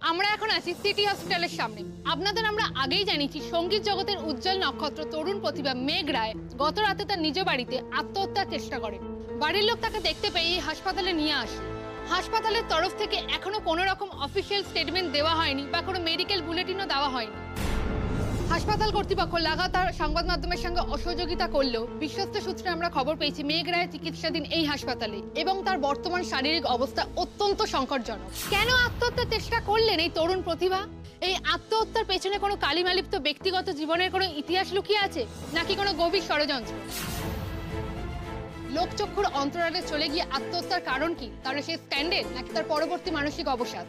আমরা এখন আছি সিটি হসপিটালের সামনে। আপনাদের আমরা আগেই জানিয়েছি সঙ্গীত জগতের উজ্জ্বল নক্ষত্র তরুণ প্রতিভা মেঘ রায় গত রাতে তার নিজ বাড়িতে আত্মহত্যার চেষ্টা করেন। বাড়ির লোক তাকে দেখতে পেয়ে হাসপাতালে নিয়ে আসে। হাসপাতালের তরফ থেকে এখনো কোনো রকম অফিসিয়াল স্টেটমেন্ট দেওয়া হয়নি বা কোনো মেডিকেল বুলেটিনও দেওয়া হয়নি। হাসপাতাল কর্তৃপক্ষ লাগাতার সংবাদ মাধ্যমের সঙ্গে অসহযোগিতা করলেও বিশ্বস্ত সূত্রে আমরা খবর পেয়েছি মেঘ রায় চিকিৎসাধীন এই হাসপাতালে এবং তার বর্তমান শারীরিক অবস্থা অত্যন্ত সংকটজনক। কেন আত্মহত্যার চেষ্টা করলেন এই তরুণ প্রতিভা? এই আত্মহত্যার পেছনে কোনো কালিমালিপ্ত ব্যক্তিগত জীবনের কোনো ইতিহাস লুকিয়ে আছে নাকি কোনো গভীর ষড়যন্ত্র? লোকচক্ষুর অন্তরালে চলে গিয়ে আত্মহত্যার কারণ কি? তার সেই স্ক্যান্ডেল নাকি তার পরবর্তী মানসিক অবসাদ?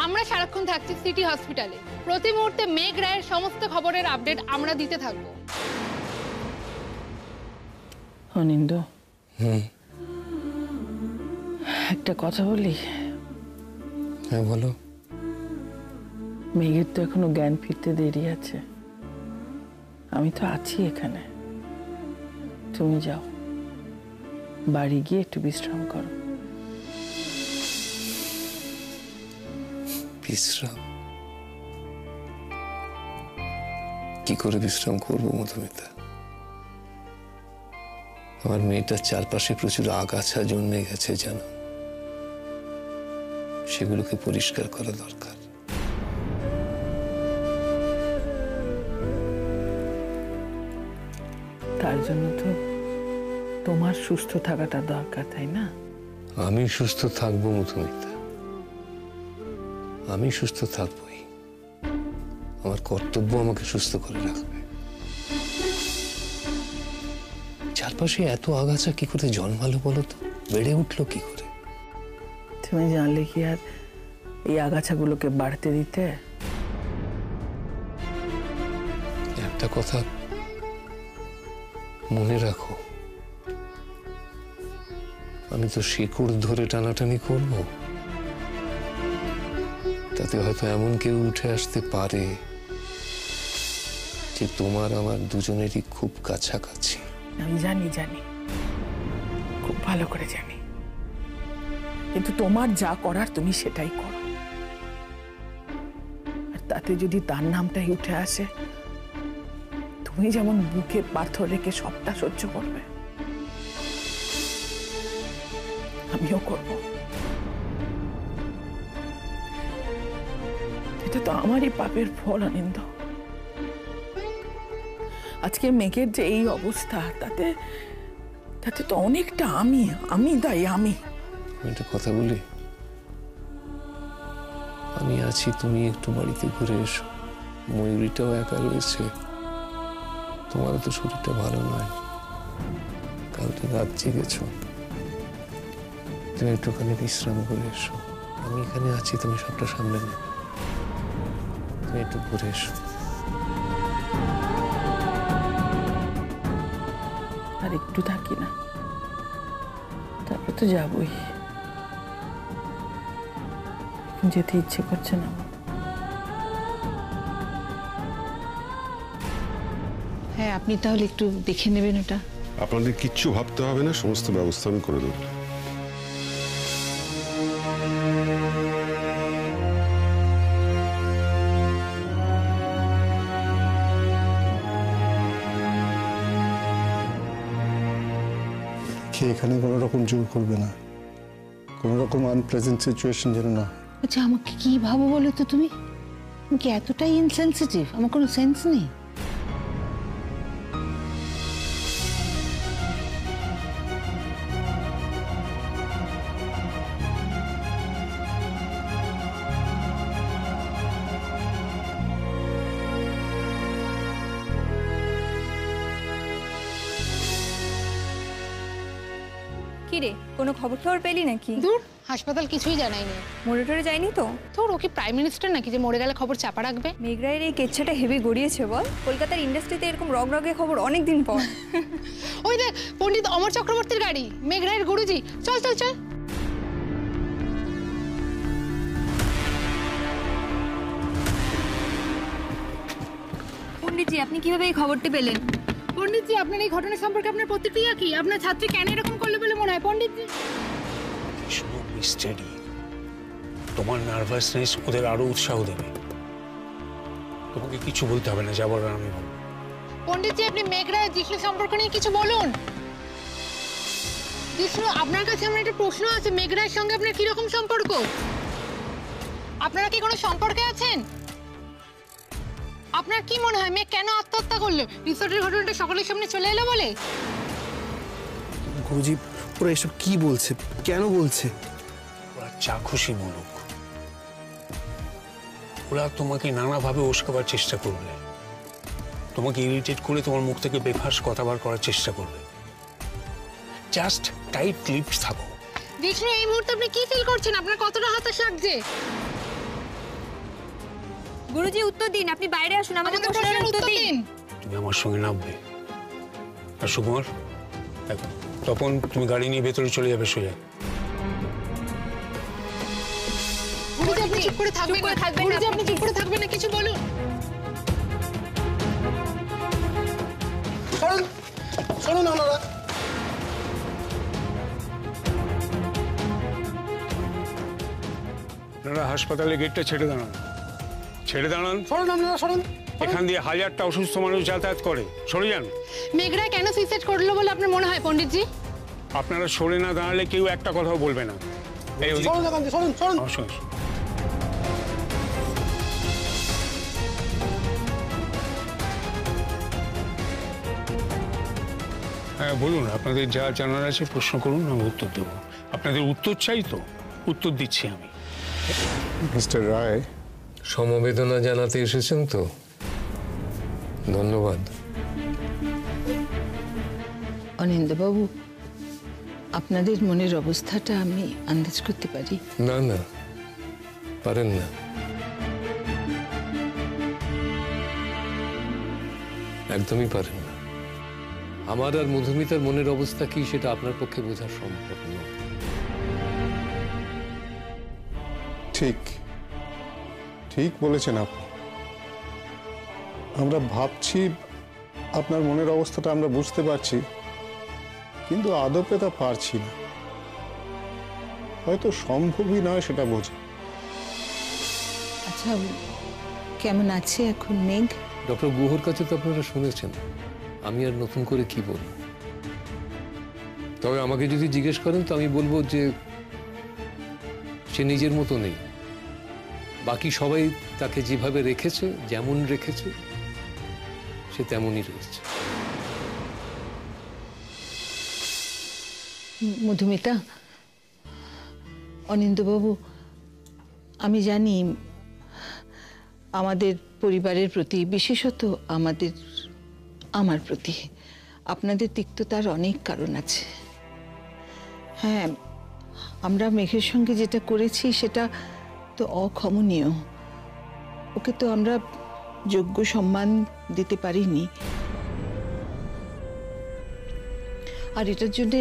আমরা সারাক্ষণ থাকছি সিটি হসপিটালে। প্রতি মুহূর্তে মেঘ রায়ের সমস্ত খবরের আপডেট আমরা দিতে থাকবো। অনিন্দ, একটা কথা বলি? হ্যাঁ বলো। মেঘের তো এখনো জ্ঞান ফিরতে দেরি আছে। আমি তো আছি এখানে। তুমি যাও, বাড়ি গিয়ে একটু বিশ্রাম করো। বিশ্রাম? কি করে বিশ্রাম করবো মধুমিতা? আমার মেয়েটার চারপাশে প্রচুর আগাছা জন্মে গেছে জানো, সেগুলোকে পরিষ্কার করা দরকার। তার জন্য তো তোমার সুস্থ থাকাটা দরকার, তাই না? আমি সুস্থ থাকবো মধুমিতা, আমি সুস্থ থাকবোই। আমার কর্তব্য আমাকে সুস্থ করে রাখবে। চারপাশে এত আগাছা কি করে জন্মালো বলো তো? বেড়ে উঠলো কি করে? তুমি জানলে কি আর এই আগাছাগুলোকে বাড়তে দিতে? একটা কথা মনে রাখো, আমি তো শিকড় ধরে টানাটানি করব, তাতে হয়তো এমন কেউ উঠে আসতে পারে যে তোমার আমার দুজনেরই খুব কাছাকাছি। আমি জানি, খুব ভালো করে জানি, কিন্তু তোমার যা করার তুমি সেটাই করো। আর তাতে যদি তার নামটাই উঠে আসে, তুমি যেমন বুকে পাথর রেখে সবটা সহ্য করবে, আমিও করব। এটা তো আমারই পাপের ফল অনিন্দ। আজকে মেঘের যে এই অবস্থা, তাতে তো অনেকটা আমি দায়ী। আমি একটা কথা বলি, আমি আছি, তুমি একটু বাড়িতে ঘুরে এসো। ময়ূরীটাও একা রয়েছে, তোমারও তো শরীরটা ভালো নয়, কালকে রাত জেগেছো, তুমি একটুখানি বিশ্রাম করে এসো। আমি এখানে আছি, তুমি সবটা সামলে নেবে। তুমি একটু ঘুরে এসো। আর একটু থাকি না, তারপর তো যাবই। যেতে ইচ্ছে করছে না। হ্যাঁ, আপনি তাহলে একটু দেখে নেবেন ওটা। আপনাদের কিচ্ছু ভাবতে হবে না, সমস্ত ব্যবস্থা আমি করে দেবো। এখানে কোনো রকম জোর করবে না, কোনো রকম আনপ্লেজেন্ট সিচুয়েশন যেন না। আচ্ছা, আমাকে কি ভাবো বলো তো তুমি? কি এতটাই ইনসেনসিটিভ? আমার কোনো সেন্স নেই? কিরে, কোনো খবর পেলি নাকি? দূর, হাসপাতাল কিছুই জানায়নি। মরে টরে যায়নি তো? তোর ও কি প্রাইম মিনিস্টার নাকি যে মরে গেলে খবর চাপা রাখবে? মেঘ রায়ের এই কেচ্ছাটা হেভি গড়িয়েছে বল। কলকাতার ইন্ডাস্ট্রিতে এরকম রগরগে খবর অনেক দিন পর। ওই দেখ, পণ্ডিত অমর চক্রবর্তীর গাড়ি, মেঘ রায়ের গুরুজি। চল চল চল। পণ্ডিতজি, আপনি কিভাবে এই খবরটি পেলেন? পণ্ডিতজি, আপনার এই ঘটনা সম্পর্কে আপনার প্রতিক্রিয়া কি? আপনার ছাত্রী কেন এরকম করলো বলে মনে হয় পণ্ডিতজি? মিস্টারি, তোমার নার্ভাসনেস ওদের আরো উৎসাহ দেবে। তোমাকে কিছু বলতে হবে না, যা বলার আমি বলবো। পণ্ডিতজি, আপনি মেঘ রায় জিষ্ণু সম্পর্ক নিয়ে কিছু বলুন। জিষ্ণু, আপনার কাছে আমার একটা প্রশ্ন আছে, মেঘ রায়ের সঙ্গে আপনার কিরকম সম্পর্ক? আপনারা কি কোনো সম্পর্কে আছেন? আপনার কি মনে হয় মেঘ কেন আত্মহত্যা করলো? রিসোর্টের ঘটনাটা সকলের সামনে চলে এলো বলে? গুরুজি, ওরা এসব কি বলছে, কেন বলছে? ওরা যা খুশি বলুক, ওরা তোমাকে নানাভাবে উস্কাবার চেষ্টা করবে, তোমাকে ইরিটেট করে তোমার মুখ থেকে বেফাস কথা বার করার চেষ্টা করবে। জাস্ট টাইট লিপস থাকো। জিষ্ণু, এই মুহূর্তে আপনি কি ফিল করছেন? আপনার কতটা হতাশ লাগছে? গুরুজি উত্তর দিন, আপনি বাইরে আসুন, আমাদের আমাদের প্রশ্নের প্রশ্নের উত্তর দিন। তুমি আমার সঙ্গে নামবে। আর সুকুমার, দেখো, তপন, তুমি গাড়ি নিয়ে ভেতরে চলে যাবে সোজা। গুরুজি, আপনি চুপ করে থাকবেন না। গুরুজি, আপনি চুপ করে থাকবেন না, কিছু বলুন। শোনো না ওনারা। আপনারা হাসপাতালের গেটটা ছেড়ে দাঁড়ান, ছেড়ে দাঁড়ান। শোনো না আপনারা, শোনো। এখান দিয়ে হাজারটা অসুস্থ মানুষ যাতায়াত করে, সরে যান। মেঘ রায় কেন সুইসাইড করলো বলে আপনার মনে হয় পণ্ডিতজি? আপনারা সরে না দাঁড়ালে কেউ একটা কথাও বলবে না। এই ওদিকে। শোনো না কান্তি, শোনো, শোনো। আমার সঙ্গে এসো। হ্যাঁ বলুন, আপনাদের যা জানার আছে প্রশ্ন করুন, আমি উত্তর দেবো। আপনাদের উত্তর চাই তো, উত্তর দিচ্ছি আমি। মিস্টার রায়, সমবেদনা জানাতে এসেছেন তো, ধন্যবাদ। অনিন্দ্যবাবু, আপনাদের মনের অবস্থাটা আমি আন্দাজ করতে পারি। না না, পারেন না। একদমই পারেন না। আমার আর মধুমিতার মনের অবস্থা কি সেটা আপনার পক্ষে বোঝা সম্ভব নয়। ঠিক ঠিক বলেছেন আপনি। আমরা ভাবছি আপনার মনের অবস্থাটা আমরা বুঝতে পারছি, কিন্তু আদপে তা পারছি না। হয়তো সম্ভবই নয় সেটা বোঝা। আচ্ছা, কেমন আছে এখন মেঘ? ডক্টর গুহর কাছে তো আপনারা শুনেছেন, আমি আর নতুন করে কি বলবো। তবে আমাকে যদি জিজ্ঞেস করেন তো আমি বলবো যে সে নিজের মতো নেই। বাকি সবাই তাকে যেভাবে রেখেছে, যেমন রেখেছে, সে তেমনই রয়েছে। মধুমিতা, অনিন্দ্যবাবু, আমি জানি আমাদের পরিবারের প্রতি, বিশেষত আমার প্রতি আপনাদের তিক্ততার অনেক কারণ আছে। হ্যাঁ, আমরা মেঘের সঙ্গে যেটা করেছি সেটা তো অক্ষমনীয়। ওকে তো আমরা যোগ্য সম্মান দিতে পারিনি, আর এটার জন্য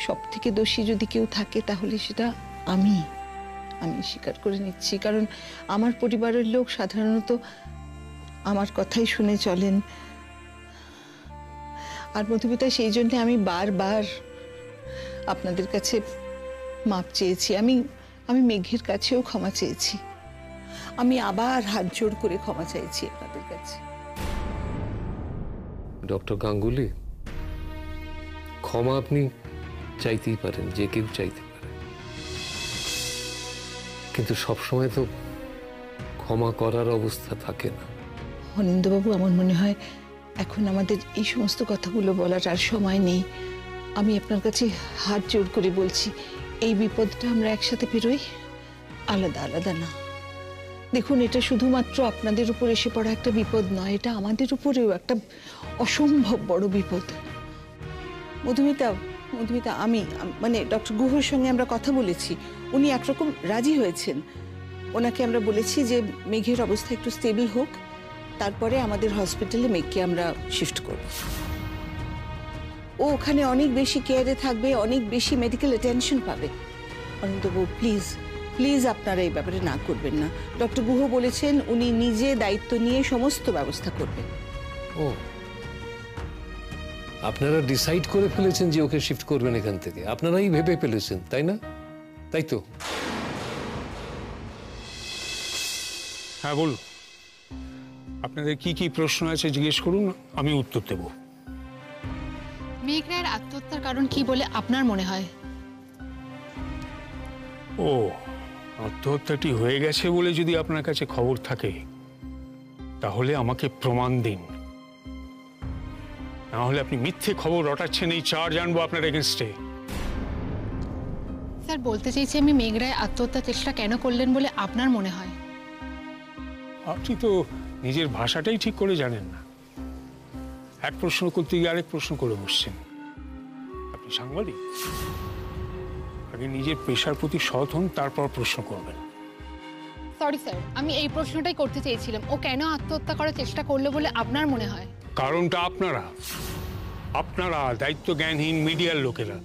সব থেকে দোষী যদি কেউ থাকে তাহলে সেটা আমি স্বীকার করে নিচ্ছি। কারণ আমার পরিবারের লোক সাধারণত আমার কথাই শুনে চলেন। আর মধুমিতা, সেই জন্য আমি বারবার আপনাদের কাছে মাপ চেয়েছি। আমি মেঘের কাছেও ক্ষমা চেয়েছি। আমি আবার হাত জোড় করে ক্ষমা চাইছি আপনাদের কাছে। ডক্টর গাঙ্গুলি, ক্ষমা আপনি চাইতেই পারেন, যে কেউ চাইতে পারে, কিন্তু সবসময় তো ক্ষমা করার অবস্থা থাকে না। অনিন্দ্যবাবু, আমার মনে হয় এখন আমাদের এই সমস্ত কথাগুলো বলার আর সময় নেই। আমি আপনার কাছে হাত জোড় করে বলছি, এই বিপদটা আমরা একসাথে পেরোই, আলাদা আলাদা না। দেখুন, এটা শুধুমাত্র আপনাদের উপর এসে পড়া একটা বিপদ নয়, এটা আমাদের উপরেও একটা অসম্ভব বড় বিপদ। মধুমিতা, আমি মানে ডক্টর গুহর সঙ্গে আমরা কথা বলেছি, উনি একরকম রাজি হয়েছেন। ওনাকে আমরা বলেছি যে মেঘের অবস্থা একটু স্টেবল হোক, তারপরে আমাদের হসপিটালে মেঘকে আমরা শিফট করব। ও ওখানে অনেক বেশি কেয়ারে থাকবে, অনেক বেশি মেডিকেল অ্যাটেনশন পাবে। অনিন্দ্যবাবু, প্লিজ প্লিজ আপনারা এই ব্যাপারে না করবেন না। ডক্টর গুহ বলেছেন উনি নিজে দায়িত্ব নিয়ে সমস্ত ব্যবস্থা করবেন। ও, আপনারা ডিসাইড করে ফেলেছেন যে ওকে শিফট করবেন এখান থেকে? আপনারাই ভেবে ফেলেছেন, তাই না? তাই তো? হ্যাঁ বলুন, আপনাদের কি কি প্রশ্ন আছে জিজ্ঞেস করুন, আমি উত্তর দেব। মেঘ রায়ের আত্মহত্যার কারণ কি বলে আপনার মনে হয়? ও, আত্মহত্যাটি হয়ে গেছে বলে যদি আপনার কাছে খবর থাকে তাহলে আমাকে প্রমাণ দিন, না হলে আপনি মিথ্যে খবর রটাচ্ছেন, এই চার্জ আনবো আপনার এগেনস্টে। স্যার, বলতে চাইছি আমি মেঘ রায় আত্মহত্যা চেষ্টা কেন করলেন বলে আপনার মনে হয়? আপনি তো নিজের ভাষাটাই ঠিক করে জানেন না, এক প্রশ্ন করতে গিয়ে আরেক প্রশ্ন করে বসছেন। আপনি সাংবাদিক, আগে নিজের পেশার প্রতি সৎ হন, তারপর প্রশ্ন করবেন। সরি স্যার, আমি এই প্রশ্নটাই করতে চেয়েছিলাম, ও কেন আত্মহত্যা করার চেষ্টা করলো বলে আপনার মনে হয়? কারণটা আপনারা আপনারা দায়িত্ব জ্ঞানহীন মিডিয়ার লোকেরা।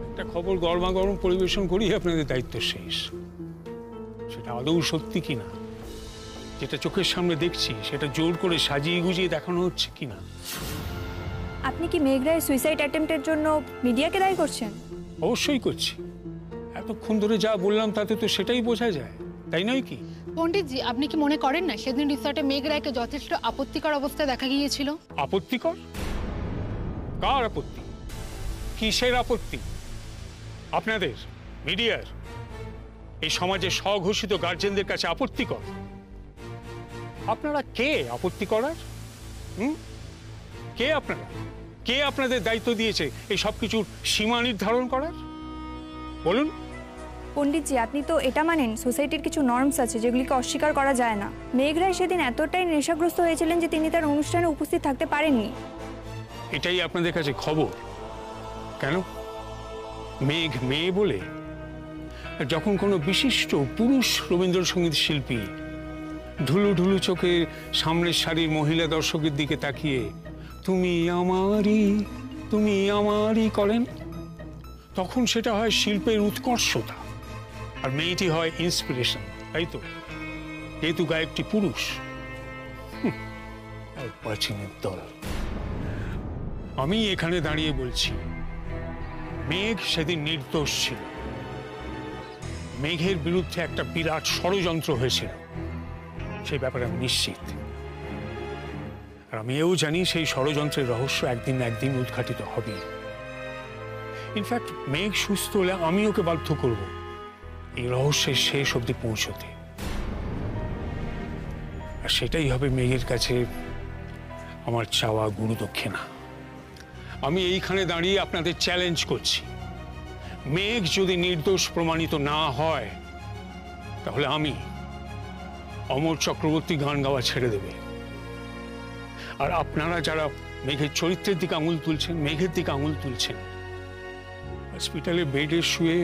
একটা খবর গরমাগরম পরিবেশন করি, আপনাদের দায়িত্ব শেষ। সেটা আদৌ সত্যি কিনা, যেটা চোখের সামনে দেখছি সেটা জোর করে সাজিয়ে গুজিয়ে দেখানো হচ্ছে কিনা। আপনি কি মেঘ রায়ের সুইসাইড অ্যাটেম্পটের জন্য মিডিয়াকে দায়ী করছেন? অবশ্যই করছি, এতক্ষণ ধরে যা বললাম তাতে তো সেটাই বোঝা যায়, তাই নয় কি? পণ্ডিতজি, আপনি কি মনে করেন না সেদিন রিসর্টে মেঘ রায়কে যথেষ্ট আপত্তিকর অবস্থায় দেখা গিয়েছিল? আপত্তিকর? কার আপত্তি? কিসের আপত্তি? আপনাদের মিডিয়ার, এই সমাজের স্বঘোষিত গার্জেনদের কাছে আপত্তিকর? আপনারা কে আপত্তি করার? কে আপনারা? কে আপনাদের দায়িত্ব দিয়েছে এই সব কিছুর সীমা নির্ধারণ করার? বলুন। পণ্ডিতজি, আপনি তো এটা মানেন সোসাইটির কিছু নর্মস আছে যেগুলিকে অস্বীকার করা যায় না। মেঘ রায় সেদিন এতটাই নেশাগ্রস্ত হয়েছিলেন যে তিনি তার অনুষ্ঠানে উপস্থিত থাকতে পারেননি। এটাই আপনাদের কাছে খবর? কেন? মেঘ মেয়ে বলে? যখন কোনো বিশিষ্ট পুরুষ রবীন্দ্রসঙ্গীত শিল্পী ঢুলু ঢুলু চোখে সামনের সারির মহিলা দর্শকের দিকে তাকিয়ে তুমি আমারই করেন, তখন সেটা হয় শিল্পের উৎকর্ষতা, আর মেয়েটি হয় ইন্সপিরেশন, তাই তো? যেহেতু গায়কটি পুরুষ। প্রাচীনের দল। আমি এখানে দাঁড়িয়ে বলছি মেঘ সেদিন নির্দোষ ছিল। মেঘের বিরুদ্ধে একটা বিরাট ষড়যন্ত্র হয়েছিল, সেই ব্যাপারে আমি নিশ্চিত। আর আমি এও জানি সেই ষড়যন্ত্রের রহস্য একদিন না একদিন উদ্ঘাটিত হবে। ইনফ্যাক্ট মেঘ সুস্থ হলে আমি ওকে বাধ্য করব এই রহস্যের শেষ অবধি পৌঁছতে, আর সেটাই হবে মেঘের কাছে আমার চাওয়া গুরু দক্ষিণা। আমি এইখানে দাঁড়িয়ে আপনাদের চ্যালেঞ্জ করছি, মেঘ যদি নির্দোষ প্রমাণিত না হয় তাহলে আমি অমর চক্রবর্তী গান গাওয়া ছেড়ে দেবে। আর আপনারা যারা মেঘের চরিত্রের দিকে আঙুল তুলছেন, মেঘের দিকে আঙুল তুলছেন, হসপিটালে বেডে শুয়ে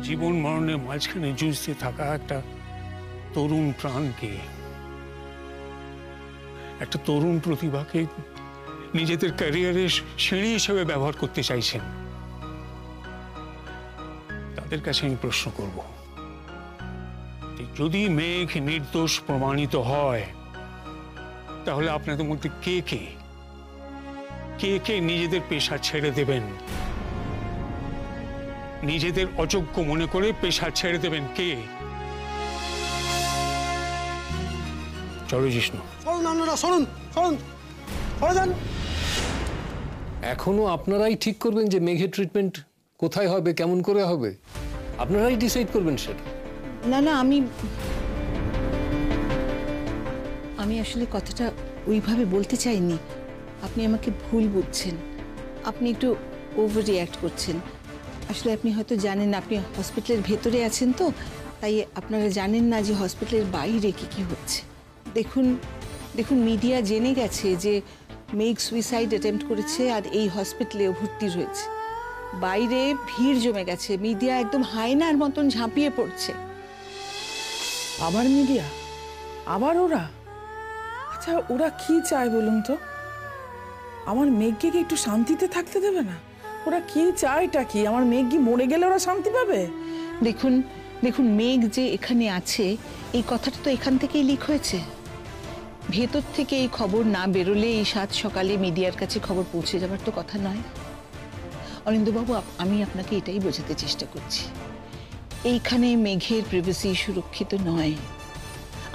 জীবন মরণের মাঝখানে যুঝতে থাকা একটা তরুণ প্রাণকে, একটা তরুণ প্রতিভাকে নিজেদের ক্যারিয়ারের সিঁড়ি হিসেবে ব্যবহার করতে চাইছেন, তাদের কাছে আমি প্রশ্ন করব, যদি মেঘ নির্দোষ প্রমাণিত হয় তাহলে আপনাদের মধ্যে কে কে নিজেদের পেশা ছেড়ে দেবেন? নিজেদের অযোগ্য মনে করে পেশা ছেড়ে দেবেন কে? চলো জিষ্ণু। এখনো আপনারাই ঠিক করবেন যে মেঘের ট্রিটমেন্ট কোথায় হবে, কেমন করে হবে? আপনারাই ডিসাইড করবেন সেটা। না না, আমি আসলে কথাটা ওইভাবে বলতে চাইনি। আপনি আমাকে ভুল বুঝছেন, আপনি একটু ওভার রিঅ্যাক্ট করছেন। আসলে আপনি হয়তো জানেন না, আপনি হসপিটালের ভেতরে আছেন তো, তাই আপনারা জানেন না যে হসপিটালের বাইরে কি হচ্ছে। দেখুন মিডিয়া জেনে গেছে যে মেঘ সুইসাইড অ্যাটেম্প্ট করেছে আর এই হসপিটালেও ভর্তি রয়েছে। বাইরে ভিড় জমে গেছে, মিডিয়া একদম হায়নার মতন ঝাঁপিয়ে পড়ছে। আবার মিডিয়া, আবার ওরা? আচ্ছা, ওরা কি চায় বলুন তো? আমার মেঘকে কি একটু শান্তিতে থাকতে দেবে না? ওরা কি চায়টা কি? আমার মেঘ কি মরে গেলে ওরা শান্তি পাবে? দেখুন মেঘ যে এখানে আছে এই কথাটা তো এখান থেকেই লিক হয়েছে। ভেতর থেকে এই খবর না বেরোলে এই সাত সকালে মিডিয়ার কাছে খবর পৌঁছে যাবার তো কথা নয়। অরিন্দবাবু, আমি আপনাকে এটাই বোঝাতে চেষ্টা করছি, এইখানে মেঘের প্রাইভেসি সুরক্ষিত নয়।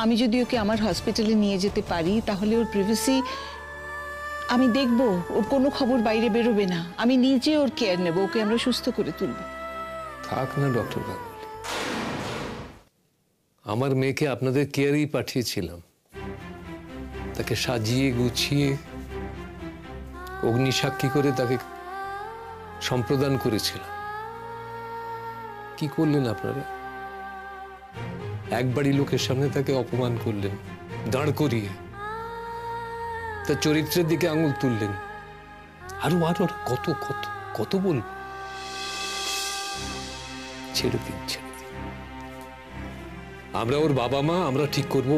আমি যদি ওকে আমার হসপিটালে নিয়ে যেতে পারি তাহলে ওর প্রাইভেসি আমি দেখব, ওর কোনো খবর বাইরে বেরোবে না। আমি নিজে ওর কেয়ার নেব, ওকে আমরা সুস্থ করে তুলব। থাক না ডক্টর গাঙ্গুলি, আমার মেয়েকে আপনাদের কেয়ারেই পাঠিয়েছিলাম, তাকে সাজিয়ে গুছিয়ে অগ্নিসাক্ষী করে তাকে সম্প্রদান করেছিলাম। কি করলেন আপনারা? এক বাড়ি লোকের সামনে তাকে অপমান করলেন, দাঁড় করিয়ে তার চরিত্রের দিকে আঙুল তুললেন। আরো আরো কত কত কত বলব। ছেড়ে দিন, ছেড়ে দিন। আমরা ওর বাবা মা, আমরা ঠিক করবো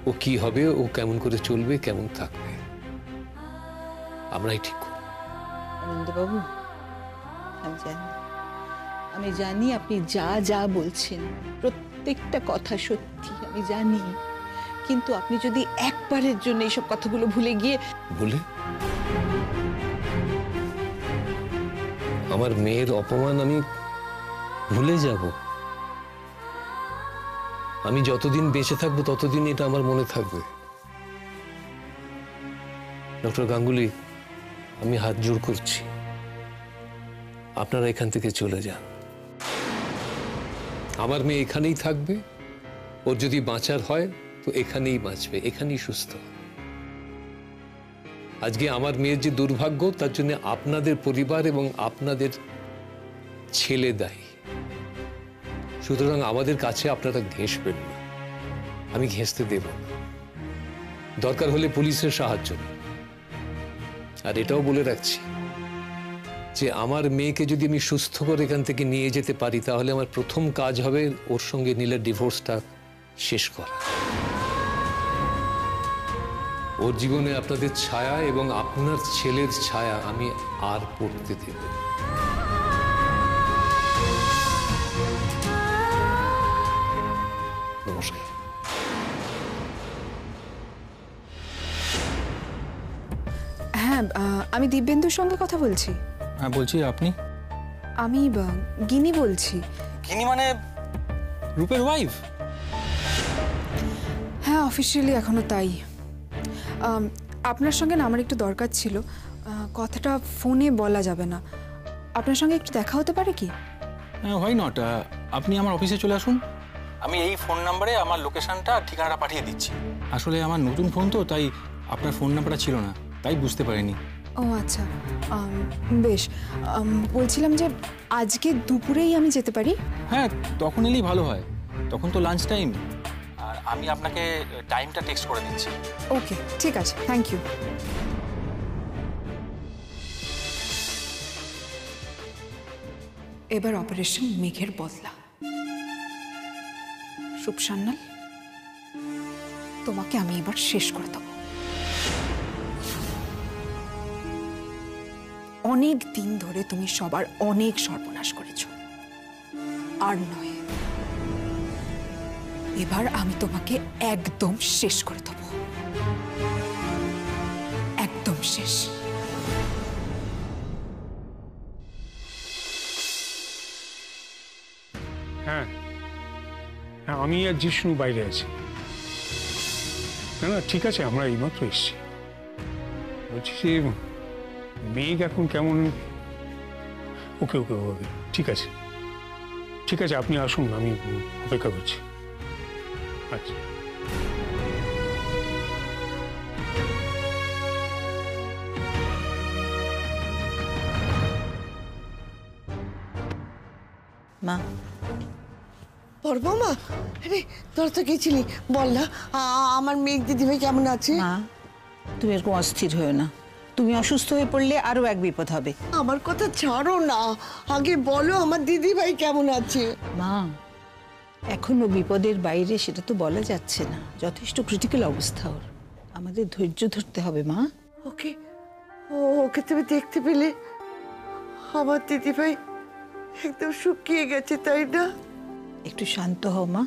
ও কি হবে, ও কেমন করে চলবে, কেমন থাকবে, আমরাই ঠিক করব। আনন্দবাবু, আমি জানি আপনি যা যা বলছেন প্রত্যেকটা কথা সত্যি, আমি জানি। কিন্তু আপনি যদি একবারের জন্য এইসব কথাগুলো ভুলে গিয়ে আমার মেয়ের অপমান আমি ভুলে যাব? আমি যতদিন বেঁচে থাকবো ততদিন এটা আমার মনে থাকবে। ডক্টর গাঙ্গুলি, আমি হাত জোড় করছি, আপনারা এখান থেকে চলে যান। আমার মেয়ে এখানেই থাকবে, ওর যদি বাঁচার হয় তো এখানেই বাঁচবে, এখানেই সুস্থ। আজকে আমার মেয়ের যে দুর্ভাগ্য তার জন্য আপনাদের পরিবার এবং আপনাদের ছেলে দায়ী। সুতরাং আমাদের কাছে আপনারা ঘেঁষবেন না, আমি ঘেঁষতে দেব না। দরকার হলে পুলিশের সাহায্য নিন। আর এটাও বলে রাখছি যে আমার মেয়েকে যদি আমি সুস্থ করে এখান থেকে নিয়ে যেতে পারি তাহলে আমার প্রথম কাজ হবে ওর সঙ্গে নীলের ডিভোর্সটা শেষ করা। ওর জীবনে আপনাদের ছায়া এবং আপনার ছেলের ছায়া আমি আর পড়তে দেব না। নমস্কার। হ্যাঁ, আমি দিব্যেন্দুর সঙ্গে কথা বলছি। হ্যাঁ বলছি, আপনি? আমি গিনি বলছি। গিনি মানে রূপের ওয়াইফ? হ্যাঁ, অফিসিয়ালি এখনো তাই। আপনার সঙ্গে না আমার একটু দরকার ছিল, কথাটা ফোনে বলা যাবে না। আপনার সঙ্গে একটু দেখা হতে পারে কি? হ্যাঁ, হোয়াই নট। আপনি আমার অফিসে চলে আসুন, আমি এই ফোন নাম্বারে আমার লোকেশনটা আর ঠিকানাটা পাঠিয়ে দিচ্ছি। আসলে আমার নতুন ফোন তো, তাই আপনার ফোন নাম্বারটা ছিল না, তাই বুঝতে পারিনি। ও আচ্ছা, বেশ। বলছিলাম যে আজকে দুপুরেই আমি যেতে পারি? হ্যাঁ, তখন এলেই ভালো হয়, তখন তো লাঞ্চ টাইম। আর আমি আপনাকে টাইমটা টেক্সট করে দিচ্ছি। ওকে, ঠিক আছে, থ্যাংক ইউ। এবার অপারেশন মেঘের বদলা। রূপসান্যাল, তোমাকে আমি এবার শেষ করে দেবো। অনেক দিন ধরে তুমি সবার অনেক সর্বনাশ করেছো, আর নয়, এবার আমি তোমাকে একদম শেষ করে দেবো, একদম শেষ। হ্যাঁ হ্যাঁ, আমি আর জিষ্ণু বাইরে আছি। না না, ঠিক আছে, আমরা এইমাত্র এসছি। বলছি যে মেঘ এখন কেমন? ওকে ওকে ওকে, ঠিক আছে ঠিক আছে, আপনি আসুন, আমি অপেক্ষা করছি। আচ্ছা। মা, পরবমা, আরে তোর তো গেছিলি, বল না আমার মেঘ দিদিভাই কেমন আছে? মা, তুমি এরকম অস্থির হয়েও না। তুমি অসুস্থ হয়ে পড়লে আরো এক বিপদ হবে। আমার কথা ছাড়ো না, আগে বলো আমার দিদিভাই কেমন আছে? মা, এখনো বিপদের বাইরে সেটা তো বলা যাচ্ছে না, যথেষ্ট ক্রিটিক্যাল অবস্থা ওর। আমাদের ধৈর্য ধরতে হবে মা। ওকে ওকে তুমি দেখতে পেলে? আমার দিদিভাই একদম শুকিয়ে গেছে, তাই না? একটু শান্ত হও মা।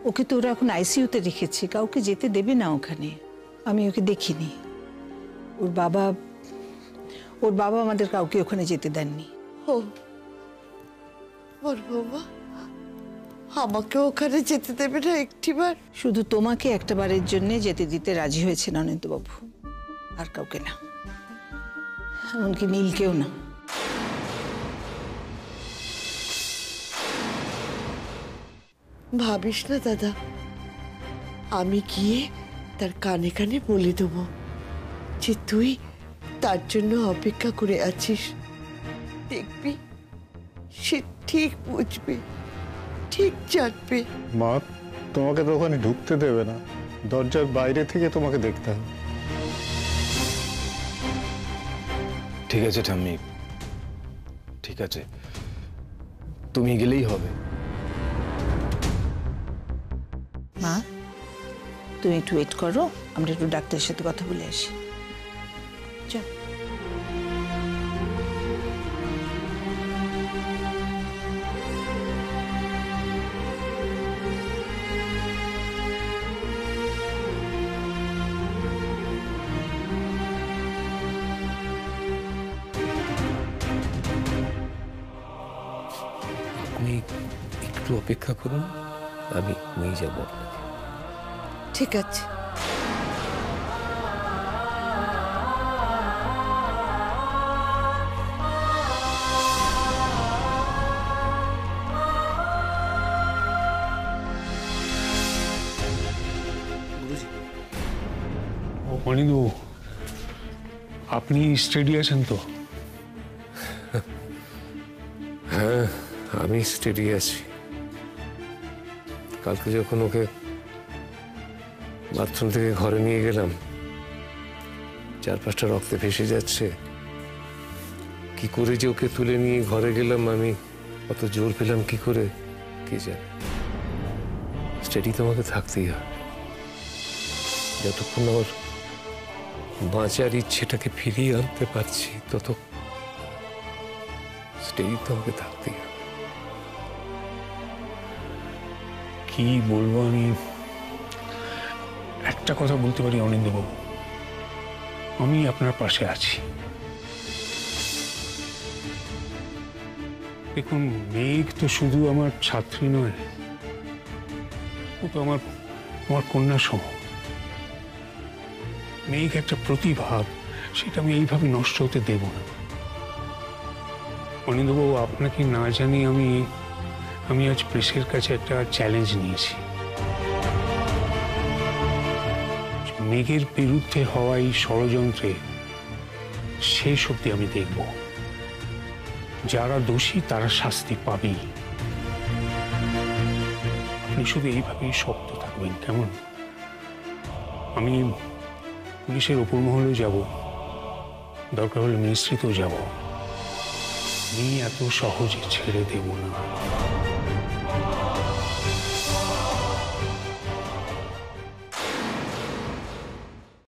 ওকে তো ওরা এখন আইসিইউতে রেখেছে, কাউকে যেতে দেবে না ওখানে। আমি ওকে দেখিনি, ওর বাবা আমাদের কাউকে ওখানে যেতে দেননি। ও বড় বৌমা, আমাকে ওখানে যেতে দেবে না একটিবার? শুধু তোমাকে একটা বারের জন্য যেতে দিতে রাজি হয়েছে অনিন্দ্যবাবু, আর কাউকে না, এমনকি নীলকেও না। ভাবিস না দাদা, আমি গিয়ে তার কানে কানে বলে দেবো যে তুই তার জন্য অপেক্ষা করে আছিস। দেখবি সে ঠিক বুঝবে, ঠিক জানবে। মা, তোমাকে তো ওখানে ঢুকতে দেবে না, দরজার বাইরে থেকে তোমাকে দেখতে হবে। ঠিক আছে ঠাম্মি, ঠিক আছে, তুমি গেলেই হবে। মা, তুমি একটু ওয়েট করো, আমরা একটু ডাক্তারের সাথে কথা বলে আসি। চল। আপনি একটু অপেক্ষা করুন, আমি নিয়ে যাব। ঠিক আছে। অনিন্দু, আপনি স্টেডি আছেন তো? হ্যাঁ, আমি স্টেডি আছি। কালকে যখন ওকে বাথরুম থেকে ঘরে নিয়ে গেলাম, 4-5টা রক্তে ভেসে যাচ্ছে, কি করে যে ওকে তুলে নিয়ে ঘরে গেলাম, আমি অত জোর পেলাম কি করে কে জানে। স্টেডি তোমাকে থাকতেই হবে, যতক্ষণ ওর বাঁচার ইচ্ছেটাকে ফিরিয়ে আনতে পারছি তত স্টেডি তোমাকে থাকতেই হবে। কি বলবো, আমি একটা কথা বলতে পারি অনিন্দ্যবাবু, আমি আপনার পাশে আছি। দেখুন, মেঘ তো শুধু আমার ছাত্রী নয়, ও তো আমার কন্যা সম। মেঘ একটা প্রতিভা, সেটা আমি এইভাবে নষ্ট হতে দেব না। অনিন্দ্যবাবু, আপনাকে না জানি আমি আজ প্রেসের কাছে একটা চ্যালেঞ্জ নিয়েছি। মেঘের বিরুদ্ধে হওয়া এই ষড়যন্ত্রে শেষ অবধি আমি দেখব। যারা দোষী তারা শাস্তি পাবেই। আপনি শুধু এইভাবেই শক্ত থাকবেন, কেমন? আমি পুলিশের ওপর মহলেও যাব, দরকার হলে মিনিস্ট্রিতেও যাব। আমি এত সহজে ছেড়ে দেব না।